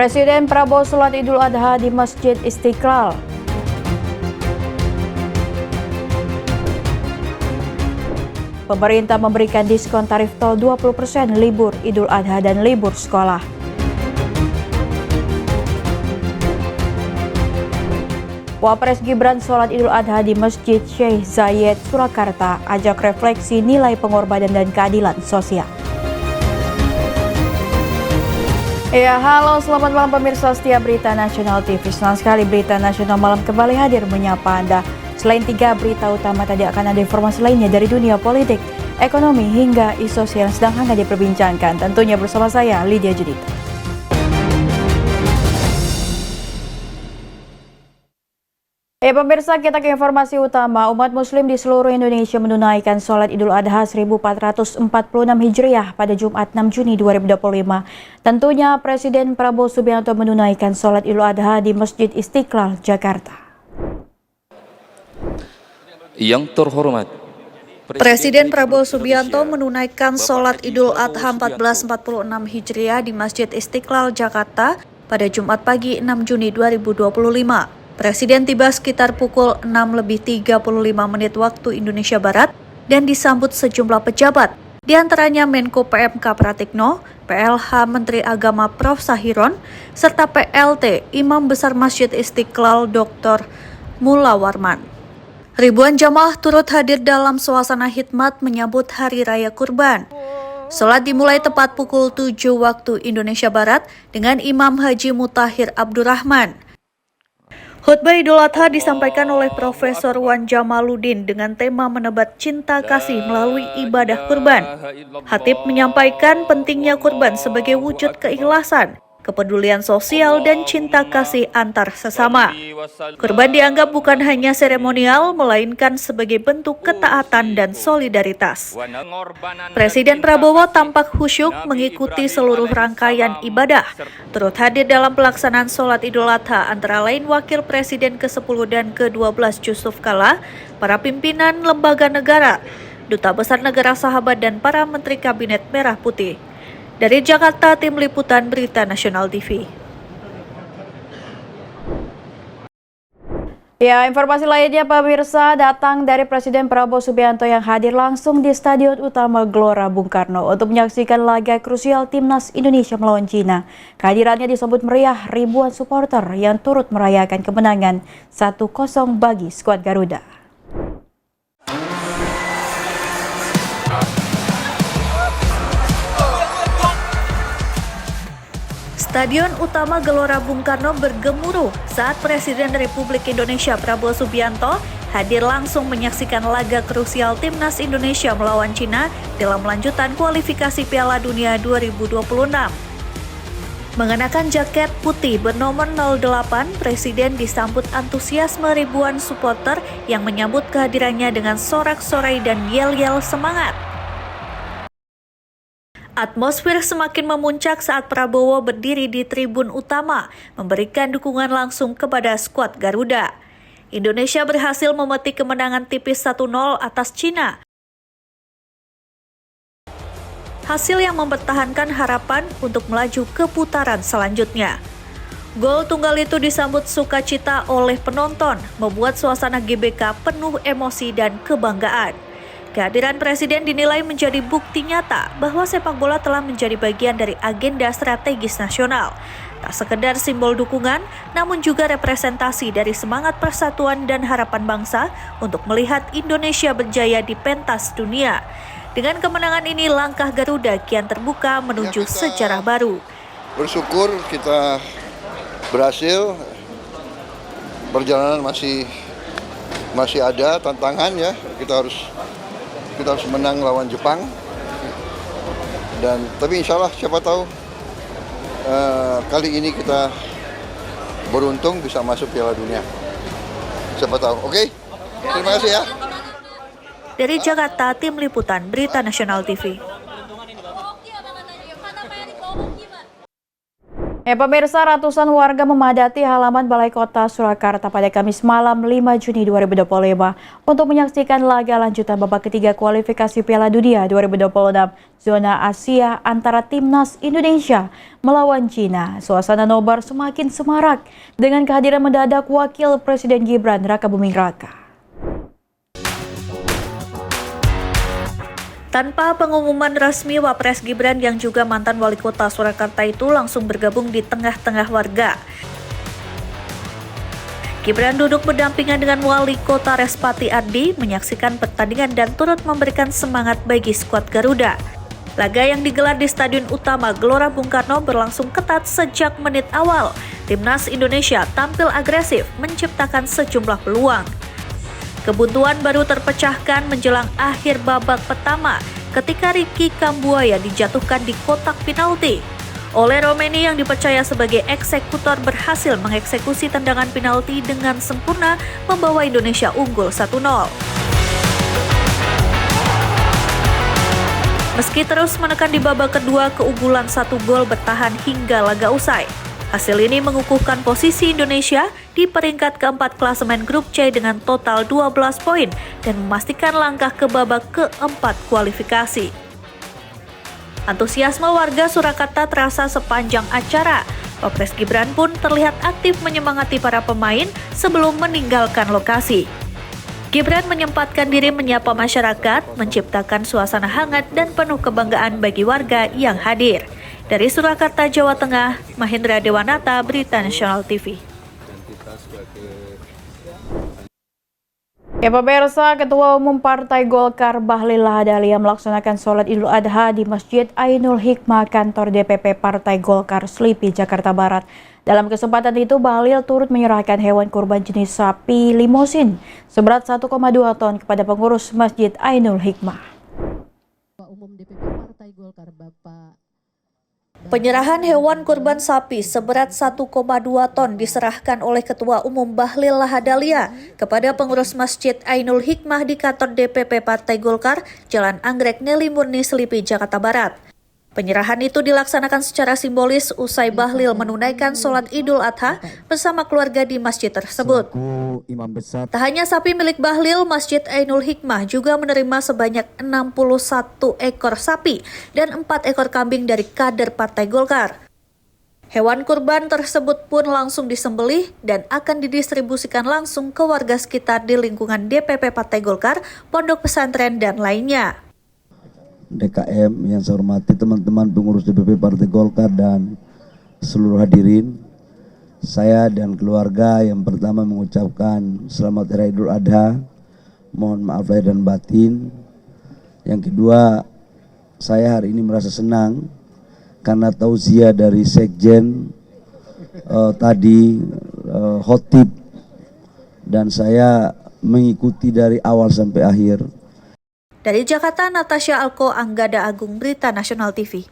Presiden Prabowo sholat Idul Adha di Masjid Istiqlal. Pemerintah memberikan diskon tarif tol 20% libur Idul Adha dan libur sekolah. Wapres Gibran sholat Idul Adha di Masjid Syekh Zayed, Surakarta, ajak refleksi nilai pengorbanan dan keadilan sosial. Ya, halo, selamat malam pemirsa setia Berita Nasional TV. Senang sekali Berita Nasional Malam kembali hadir menyapa Anda. Selain 3 berita utama tadi akan ada informasi lainnya dari dunia politik, ekonomi hingga isu sosial yang sedang hangat diperbincangkan. Tentunya bersama saya, Lydia Judita. Pemirsa, kita ke informasi utama. Umat muslim di seluruh Indonesia menunaikan sholat Idul Adha 1446 Hijriah pada Jumat 6 Juni 2025. Tentunya Presiden Prabowo Subianto menunaikan sholat Idul Adha di Masjid Istiqlal, Jakarta. Yang terhormat, Presiden Prabowo Subianto menunaikan sholat Idul Adha 1446 Hijriah di Masjid Istiqlal, Jakarta pada Jumat pagi 6 Juni 2025. Presiden tiba sekitar pukul 6:35 waktu Indonesia Barat dan disambut sejumlah pejabat, di antaranya Menko PMK Pratikno, PLH Menteri Agama Prof. Sahiron, serta PLT Imam Besar Masjid Istiqlal Dr. Mula Warman. Ribuan jamaah turut hadir dalam suasana khidmat menyambut Hari Raya Kurban. Sholat dimulai tepat pukul 7 waktu Indonesia Barat dengan Imam Haji Mutahir Abdurrahman. Khutbah Idul Adha disampaikan oleh Profesor Wan Jamaluddin dengan tema menebar cinta kasih melalui ibadah kurban. Khatib menyampaikan pentingnya kurban sebagai wujud keikhlasan, kepedulian sosial, dan cinta kasih antar sesama. Kurban dianggap bukan hanya seremonial, melainkan sebagai bentuk ketaatan dan solidaritas. Presiden Prabowo tampak khusyuk mengikuti seluruh rangkaian ibadah. Turut hadir dalam pelaksanaan sholat Idul Adha antara lain Wakil Presiden ke-10 dan ke-12 Yusuf Kala, para pimpinan lembaga negara, Duta Besar Negara Sahabat, dan para Menteri Kabinet Merah Putih. Dari Jakarta, Tim Liputan Berita Nasional TV. Ya, informasi lainnya pemirsa datang dari Presiden Prabowo Subianto yang hadir langsung di Stadion Utama Gelora Bung Karno untuk menyaksikan laga krusial Timnas Indonesia melawan Cina. Kehadirannya disambut meriah ribuan supporter yang turut merayakan kemenangan 1-0 bagi skuad Garuda. Stadion Utama Gelora Bung Karno bergemuruh saat Presiden Republik Indonesia Prabowo Subianto hadir langsung menyaksikan laga krusial Timnas Indonesia melawan Cina dalam lanjutan kualifikasi Piala Dunia 2026. Mengenakan jaket putih bernomor 08, Presiden disambut antusiasme ribuan supporter yang menyambut kehadirannya dengan sorak-sorai dan yel-yel semangat. Atmosfer semakin memuncak saat Prabowo berdiri di tribun utama, memberikan dukungan langsung kepada skuad Garuda. Indonesia berhasil memetik kemenangan tipis 1-0 atas Cina. Hasil yang mempertahankan harapan untuk melaju ke putaran selanjutnya. Gol tunggal itu disambut sukacita oleh penonton, membuat suasana GBK penuh emosi dan kebanggaan. Kehadiran Presiden dinilai menjadi bukti nyata bahwa sepak bola telah menjadi bagian dari agenda strategis nasional. Tak sekedar simbol dukungan, namun juga representasi dari semangat persatuan dan harapan bangsa untuk melihat Indonesia berjaya di pentas dunia. Dengan kemenangan ini, langkah Garuda kian terbuka menuju sejarah baru. Bersyukur kita berhasil, perjalanan masih ada tantangan ya, kita harus menang lawan Jepang, dan tapi insya Allah siapa tahu kali ini kita beruntung bisa masuk Piala Dunia, siapa tahu. Oke? Terima kasih ya. Dari Jakarta, Tim Liputan Berita Nasional TV. Pemirsa, ratusan warga memadati halaman Balai Kota Surakarta pada Kamis malam 5 Juni 2025 untuk menyaksikan laga lanjutan babak ketiga kualifikasi Piala Dunia 2026 zona Asia antara Timnas Indonesia melawan Cina. Suasana nobar semakin semarak dengan kehadiran mendadak Wakil Presiden Gibran Rakabuming Raka. Tanpa pengumuman resmi, Wapres Gibran yang juga mantan wali kota Surakarta itu langsung bergabung di tengah-tengah warga. Gibran duduk berdampingan dengan wali kota Respati Ardi menyaksikan pertandingan dan turut memberikan semangat bagi skuad Garuda. Laga yang digelar di Stadion Utama Gelora Bung Karno berlangsung ketat sejak menit awal. Timnas Indonesia tampil agresif menciptakan sejumlah peluang. Kebuntuan baru terpecahkan menjelang akhir babak pertama ketika Ricky Kambuaya dijatuhkan di kotak penalti. Oleh Romeni yang dipercaya sebagai eksekutor berhasil mengeksekusi tendangan penalti dengan sempurna membawa Indonesia unggul 1-0. Meski terus menekan di babak kedua, keunggulan 1 gol bertahan hingga laga usai. Hasil ini mengukuhkan posisi Indonesia di peringkat keempat klasemen grup C dengan total 12 poin dan memastikan langkah ke babak keempat kualifikasi. Antusiasme warga Surakarta terasa sepanjang acara. Wapres Gibran pun terlihat aktif menyemangati para pemain sebelum meninggalkan lokasi. Gibran menyempatkan diri menyapa masyarakat, menciptakan suasana hangat dan penuh kebanggaan bagi warga yang hadir. Dari Surakarta, Jawa Tengah, Mahendra Dewanata, Berita Nasional TV. Pemirsa, Ketua Umum Partai Golkar Bahlil Lahadalia melaksanakan sholat Idul Adha di Masjid Ainul Hikmah kantor DPP Partai Golkar Slipi, Jakarta Barat. Dalam kesempatan itu, Bahlil turut menyerahkan hewan kurban jenis sapi limosin seberat 1,2 ton kepada pengurus Masjid Ainul Hikmah. Ketua Umum DPP Partai Golkar Bapak Penyerahan hewan kurban sapi seberat 1,2 ton diserahkan oleh Ketua Umum Bahlil Lahadalia kepada pengurus Masjid Ainul Hikmah di kantor DPP Partai Golkar, Jalan Anggrek Neli Murni Slipi, Jakarta Barat. Penyerahan itu dilaksanakan secara simbolis usai Bahlil menunaikan sholat Idul Adha bersama keluarga di masjid tersebut. Tak hanya sapi milik Bahlil, Masjid Ainul Hikmah juga menerima sebanyak 61 ekor sapi dan 4 ekor kambing dari kader Partai Golkar. Hewan kurban tersebut pun langsung disembelih dan akan didistribusikan langsung ke warga sekitar di lingkungan DPP Partai Golkar, pondok pesantren, dan lainnya. DKM yang saya hormati teman-teman pengurus DPP Partai Golkar dan seluruh hadirin, saya dan keluarga yang pertama mengucapkan selamat Hari Idul Adha, mohon maaf lahir dan batin. Yang kedua, saya hari ini merasa senang karena tausiah dari Sekjen tadi khotib dan saya mengikuti dari awal sampai akhir. Dari Jakarta, Natasha Alko, Anggada Agung, Berita Nasional TV.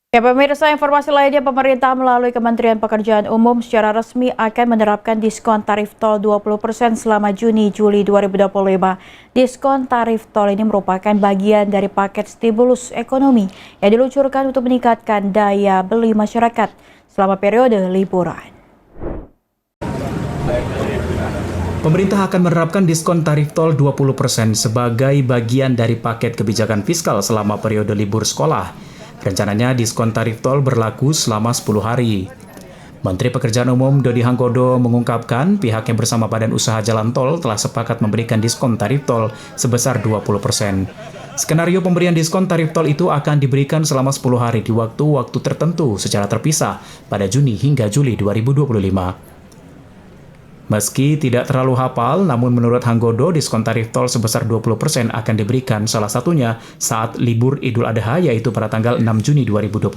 Pemirsa, informasi lainnya, pemerintah melalui Kementerian Pekerjaan Umum secara resmi akan menerapkan diskon tarif tol 20% selama Juni-Juli 2025. Diskon tarif tol ini merupakan bagian dari paket stimulus ekonomi yang diluncurkan untuk meningkatkan daya beli masyarakat selama periode liburan. Pemerintah akan menerapkan diskon tarif tol 20% sebagai bagian dari paket kebijakan fiskal selama periode libur sekolah. Rencananya diskon tarif tol berlaku selama 10 hari. Menteri Pekerjaan Umum Dodi Hanggodo mengungkapkan pihaknya bersama Badan Usaha Jalan Tol telah sepakat memberikan diskon tarif tol sebesar 20%. Skenario pemberian diskon tarif tol itu akan diberikan selama 10 hari di waktu-waktu tertentu secara terpisah pada Juni hingga Juli 2025. Meski tidak terlalu hafal, namun menurut Hanggodo, diskon tarif tol sebesar 20% akan diberikan salah satunya saat libur Idul Adha, yaitu pada tanggal 6 Juni 2025.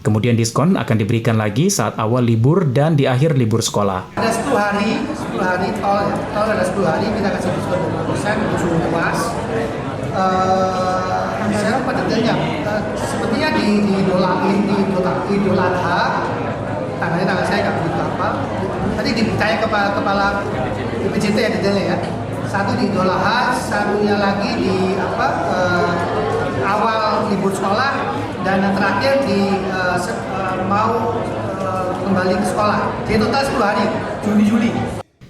Kemudian diskon akan diberikan lagi saat awal libur dan di akhir libur sekolah. Ada 10 hari tol ada 10 hari, kita kasih diskon 20%, cukup luas. Saya lupa detailnya, sepertinya di Idul Adha, tanggal saya nggak begitu apa. Tadi dipercaya kepala BPJT ya detailnya ya. Satu di Idul Adha, satunya lagi di awal libur sekolah, dan yang terakhir mau kembali ke sekolah. Jadi total 10 hari, Juni-Juli.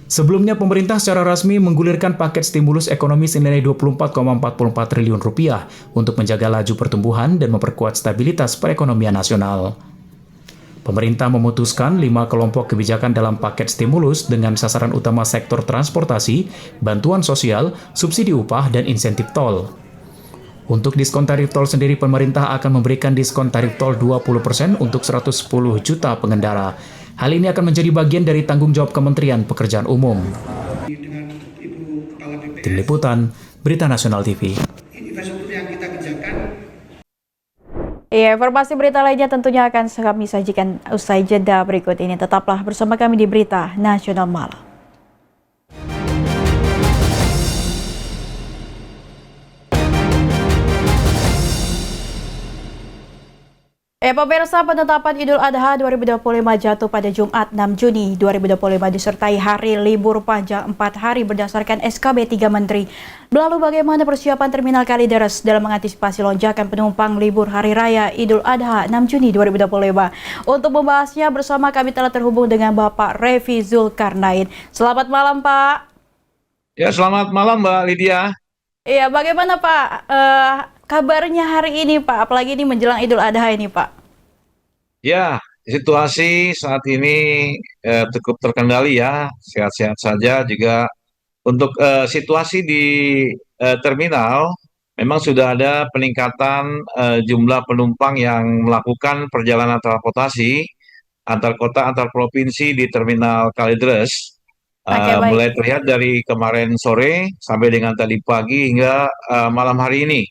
Sebelumnya, pemerintah secara resmi menggulirkan paket stimulus ekonomi senilai Rp24,44 triliun untuk menjaga laju pertumbuhan dan memperkuat stabilitas perekonomian nasional. Pemerintah memutuskan 5 kelompok kebijakan dalam paket stimulus dengan sasaran utama sektor transportasi, bantuan sosial, subsidi upah, dan insentif tol. Untuk diskon tarif tol sendiri, pemerintah akan memberikan diskon tarif tol 20% untuk 110 juta pengendara. Hal ini akan menjadi bagian dari tanggung jawab Kementerian Pekerjaan Umum. Tim Liputan, Berita Nasional TV. Iya, informasi berita lainnya tentunya akan kami sajikan usai jeda berikut ini. Tetaplah bersama kami di Berita Nasional Malam. Pemirsa, penetapan Idul Adha 2025 jatuh pada Jumat 6 Juni 2025 disertai hari libur panjang 4 hari berdasarkan SKB 3 Menteri. Lalu bagaimana persiapan Terminal Kalideres dalam mengantisipasi lonjakan penumpang libur Hari Raya Idul Adha 6 Juni 2025? Untuk membahasnya bersama kami telah terhubung dengan Bapak Revi Zulkarnain. Selamat malam, Pak. Ya, selamat malam Mbak Lydia. Iya, bagaimana Pak kabarnya hari ini Pak? Apalagi ini menjelang Idul Adha ini Pak. Ya, situasi saat ini cukup terkendali ya, sehat-sehat saja. Juga untuk situasi di terminal, memang sudah ada peningkatan jumlah penumpang yang melakukan perjalanan transportasi antar kota, antar provinsi di Terminal Kalideres. Mulai terlihat dari kemarin sore sampai dengan tadi pagi hingga malam hari ini.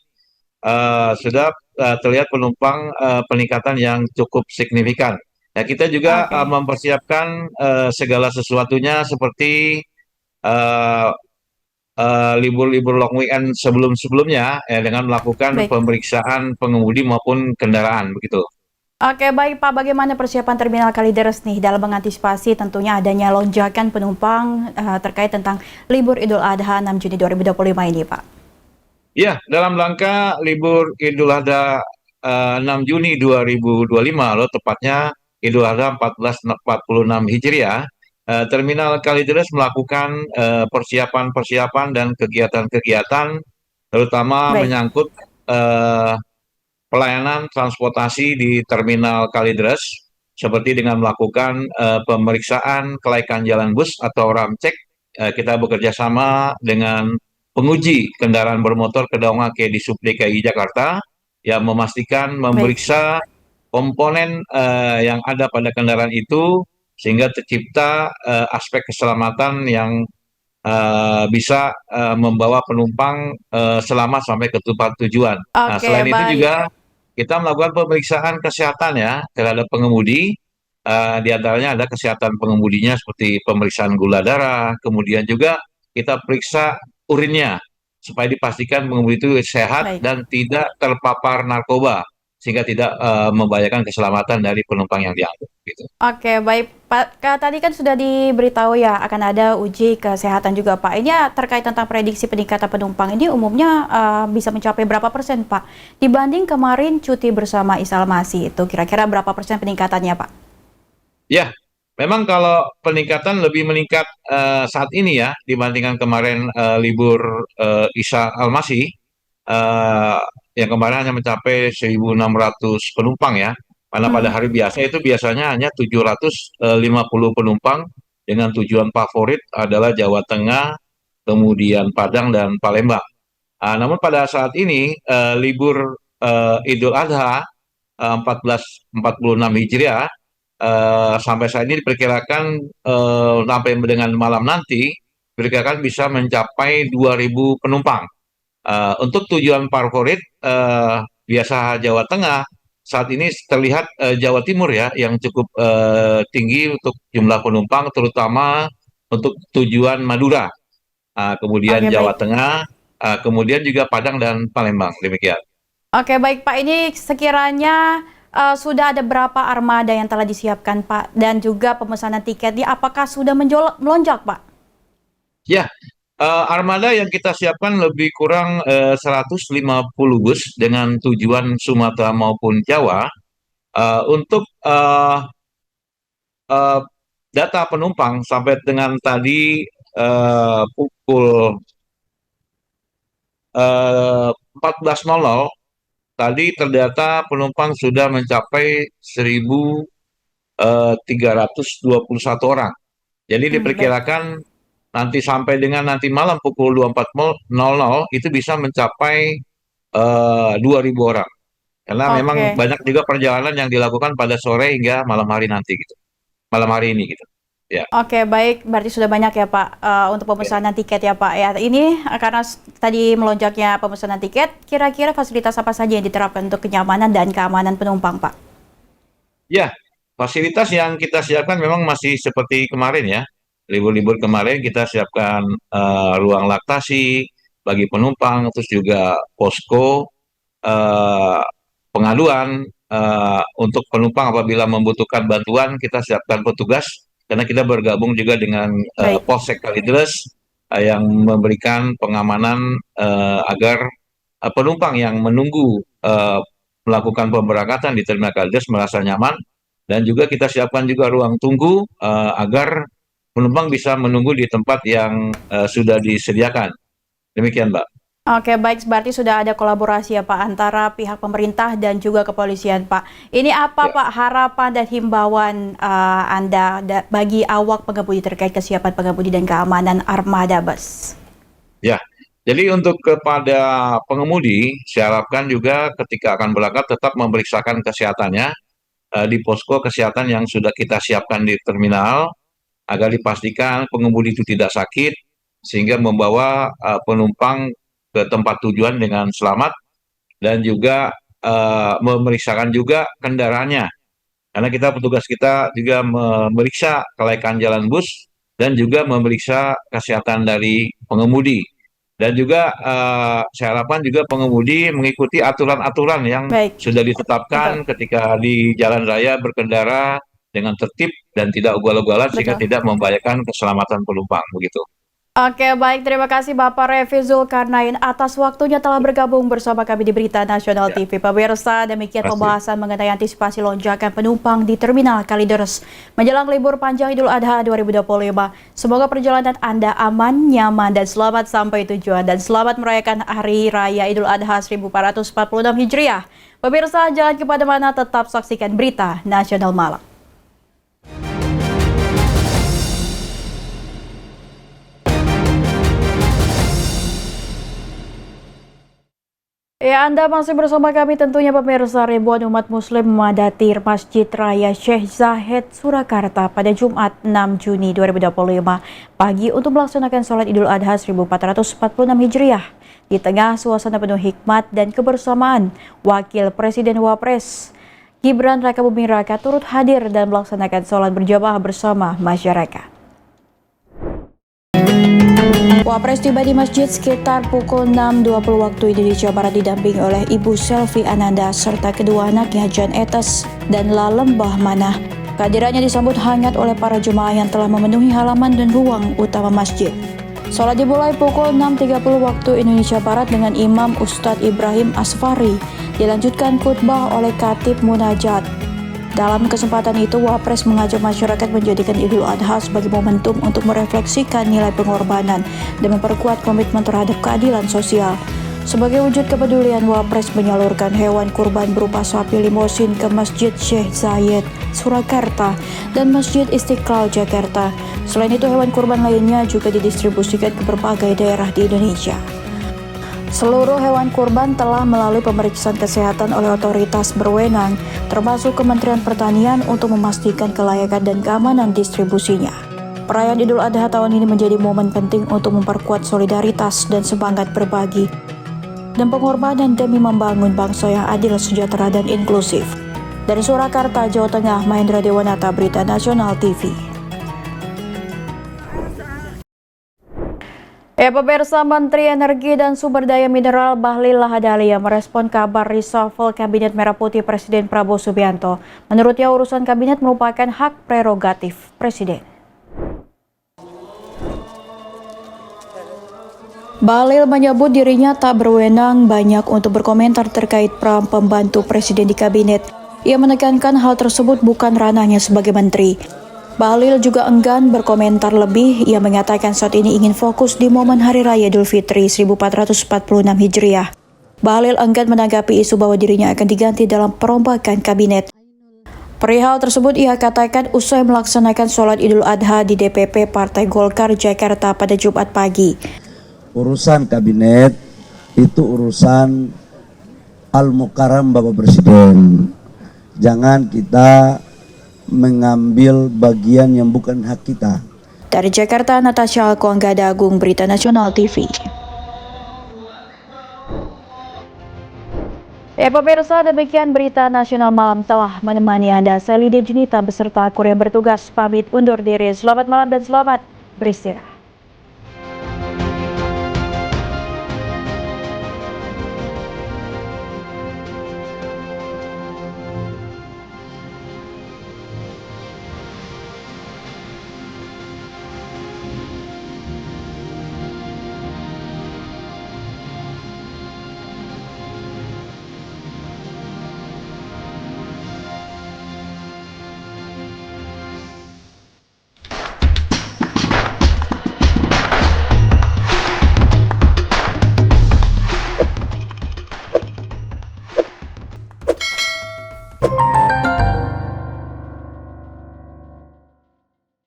Sudah terlihat penumpang peningkatan yang cukup signifikan. Ya, kita juga mempersiapkan segala sesuatunya seperti libur-libur long weekend sebelum-sebelumnya dengan melakukan pemeriksaan pengemudi maupun kendaraan begitu. Oke, baik Pak, bagaimana persiapan Terminal Kalideres nih dalam mengantisipasi tentunya adanya lonjakan penumpang terkait tentang libur Idul Adha 6 Juni 2025 ini Pak? Ya, dalam rangka libur Idul Adha 6 Juni 2025, loh, tepatnya Idul Adha 1446 Hijriah, Terminal Kalideres melakukan persiapan-persiapan dan kegiatan-kegiatan, terutama menyangkut pelayanan transportasi di Terminal Kalideres, seperti dengan melakukan pemeriksaan kelaikan jalan bus atau ramcek. Kita bekerja sama dengan penguji kendaraan bermotor Kedawangake di Sub DKI Jakarta yang memastikan memeriksa komponen yang ada pada kendaraan itu sehingga tercipta aspek keselamatan yang bisa membawa penumpang selamat sampai ke tempat tujuan. Nah, selain itu juga kita melakukan pemeriksaan kesehatan ya terhadap pengemudi. Di antaranya ada kesehatan pengemudinya seperti pemeriksaan gula darah, kemudian juga kita periksa urinnya supaya dipastikan pengemudi itu sehat dan tidak terpapar narkoba sehingga tidak membahayakan keselamatan dari penumpang yang diangkut. Gitu. Oke, baik Pak. Tadi kan sudah diberitahu ya akan ada uji kesehatan juga Pak. Ini terkait tentang prediksi peningkatan penumpang ini umumnya bisa mencapai berapa persen Pak? Dibanding kemarin cuti bersama Isalmasi itu kira-kira berapa persen peningkatannya Pak? Ya. Memang kalau peningkatan lebih meningkat saat ini ya dibandingkan kemarin libur Isa Almasih yang kemarin hanya mencapai 1.600 penumpang ya. Karena pada hari biasa itu biasanya hanya 750 penumpang dengan tujuan favorit adalah Jawa Tengah, kemudian Padang dan Palembang. Namun pada saat ini libur Idul Adha 1446 Hijriah sampai saat ini diperkirakan sampai dengan malam nanti diperkirakan bisa mencapai 2.000 penumpang. Untuk tujuan favorit biasa Jawa Tengah saat ini terlihat Jawa Timur ya yang cukup tinggi untuk jumlah penumpang terutama untuk tujuan Madura, kemudian Jawa Tengah, kemudian juga Padang dan Palembang demikian. Oke, baik Pak, ini sekiranya sudah ada berapa armada yang telah disiapkan Pak dan juga pemesanan tiketnya apakah sudah melonjak Pak? Ya, Armada yang kita siapkan lebih kurang 150 bus dengan tujuan Sumatera maupun Jawa. Untuk eh, data penumpang sampai dengan tadi pukul 14.00 tadi terdata penumpang sudah mencapai 1.321 orang. Jadi Baik. diperkirakan nanti sampai dengan nanti malam pukul 24.00 itu bisa mencapai 2.000 orang. Karena memang Oke. banyak juga perjalanan yang dilakukan pada sore hingga malam hari nanti gitu. Malam hari ini gitu. Ya. Oke, baik. Berarti sudah banyak ya Pak untuk pemesanan tiket ya Pak. Ya, ini karena tadi melonjaknya pemesanan tiket, kira-kira fasilitas apa saja yang diterapkan untuk kenyamanan dan keamanan penumpang Pak? Ya, fasilitas yang kita siapkan memang masih seperti kemarin ya. Libur-libur kemarin kita siapkan ruang laktasi bagi penumpang, terus juga posko eh, pengaduan untuk penumpang apabila membutuhkan bantuan kita siapkan petugas karena kita bergabung juga dengan Baik. Polsek Kalideres yang memberikan pengamanan agar penumpang yang menunggu melakukan pemberangkatan di Terminal Kalideres merasa nyaman dan juga kita siapkan juga ruang tunggu agar penumpang bisa menunggu di tempat yang sudah disediakan. Demikian, Mbak. Oke, baik. Berarti sudah ada kolaborasi ya Pak antara pihak pemerintah dan juga kepolisian Pak. Ini apa Ya. Pak harapan dan himbauan Anda bagi awak pengemudi terkait kesiapan pengemudi dan keamanan armada bus? Ya, jadi untuk kepada pengemudi, saya harapkan juga ketika akan berangkat tetap memeriksakan kesehatannya di posko kesehatan yang sudah kita siapkan di terminal, agar dipastikan pengemudi itu tidak sakit, sehingga membawa penumpang ke tempat tujuan dengan selamat, dan juga memeriksakan juga kendaraannya. Karena petugas kita juga memeriksa kelaikan jalan bus, dan juga memeriksa kesehatan dari pengemudi. Dan juga saya harapkan juga pengemudi mengikuti aturan-aturan yang Baik. sudah ditetapkan ketika di jalan raya berkendara dengan tertib dan tidak ugal-ugalan sehingga Betul. tidak membahayakan keselamatan penumpang begitu. Oke, baik. Terima kasih Bapak Revi Zulkarnain atas waktunya telah bergabung bersama kami di Berita Nasional Ya. TV. Pemirsa, demikian Pasti. pembahasan mengenai antisipasi lonjakan penumpang di Terminal Kalideres menjelang libur panjang Idul Adha 2025. Semoga perjalanan Anda aman, nyaman, dan selamat sampai tujuan. Dan selamat merayakan Hari Raya Idul Adha 1446 Hijriah. Pemirsa, jangan kemana-mana, tetap saksikan Berita Nasional Malam. Ya, Anda masih bersama kami tentunya pemirsa. Ribuan umat muslim memadati Masjid Raya Syekh Zayed Surakarta pada Jumat 6 Juni 2025 pagi untuk melaksanakan sholat Idul Adha 1446 Hijriah. Di tengah suasana penuh hikmat dan kebersamaan, Wakil Presiden Wapres Gibran Rakabuming Raka turut hadir dan melaksanakan sholat berjamaah bersama masyarakat. Wapres tiba di masjid sekitar pukul 6.20 waktu Indonesia Barat didampingi oleh Ibu Selvi Ananda serta kedua anaknya Jan Etes dan Lalembah Manah. Kehadirannya disambut hangat oleh para jemaah yang telah memenuhi halaman dan ruang utama masjid. Sholat dimulai pukul 6.30 waktu Indonesia Barat dengan Imam Ustadz Ibrahim Asfari. Dilanjutkan khutbah oleh Khatib Munajat. Dalam kesempatan itu, Wapres mengajak masyarakat menjadikan Idul Adha sebagai momentum untuk merefleksikan nilai pengorbanan dan memperkuat komitmen terhadap keadilan sosial. Sebagai wujud kepedulian, Wapres menyalurkan hewan kurban berupa sapi limosin ke Masjid Syekh Zayed Surakarta dan Masjid Istiqlal Jakarta. Selain itu, hewan kurban lainnya juga didistribusikan ke berbagai daerah di Indonesia. Seluruh hewan kurban telah melalui pemeriksaan kesehatan oleh otoritas berwenang, termasuk Kementerian Pertanian untuk memastikan kelayakan dan keamanan distribusinya. Perayaan Idul Adha tahun ini menjadi momen penting untuk memperkuat solidaritas dan semangat berbagi dan pengorbanan demi membangun bangsa yang adil, sejahtera, dan inklusif. Dari Surakarta, Jawa Tengah, Mahendra Dewanata, Berita Nasional TV. Pemirsa, Menteri Energi dan Sumber Daya Mineral Bahlil Lahadalia merespon kabar reshuffle Kabinet Merah Putih Presiden Prabowo Subianto. Menurutnya, urusan kabinet merupakan hak prerogatif Presiden. Bahlil menyebut dirinya tak berwenang banyak untuk berkomentar terkait peran pembantu presiden di kabinet. Ia menekankan hal tersebut bukan ranahnya sebagai menteri. Bahlil juga enggan berkomentar lebih. Ia mengatakan saat ini ingin fokus di momen Hari Raya Idul Fitri 1446 Hijriah. Bahlil enggan menanggapi isu bahwa dirinya akan diganti dalam perombakan kabinet. Perihal tersebut ia katakan usai melaksanakan sholat Idul Adha di DPP Partai Golkar Jakarta pada Jumat pagi. Urusan kabinet itu urusan Al-Mukarram Bapak Presiden. Jangan kita mengambil bagian yang bukan hak kita. Dari Jakarta, Natasha Alkoanggada Agung, Berita Nasional TV. Ya pemirsa, demikian Berita Nasional Malam telah menemani Anda. Saya Lydia Junita beserta kru yang bertugas pamit undur diri. Selamat malam dan selamat beristirahat.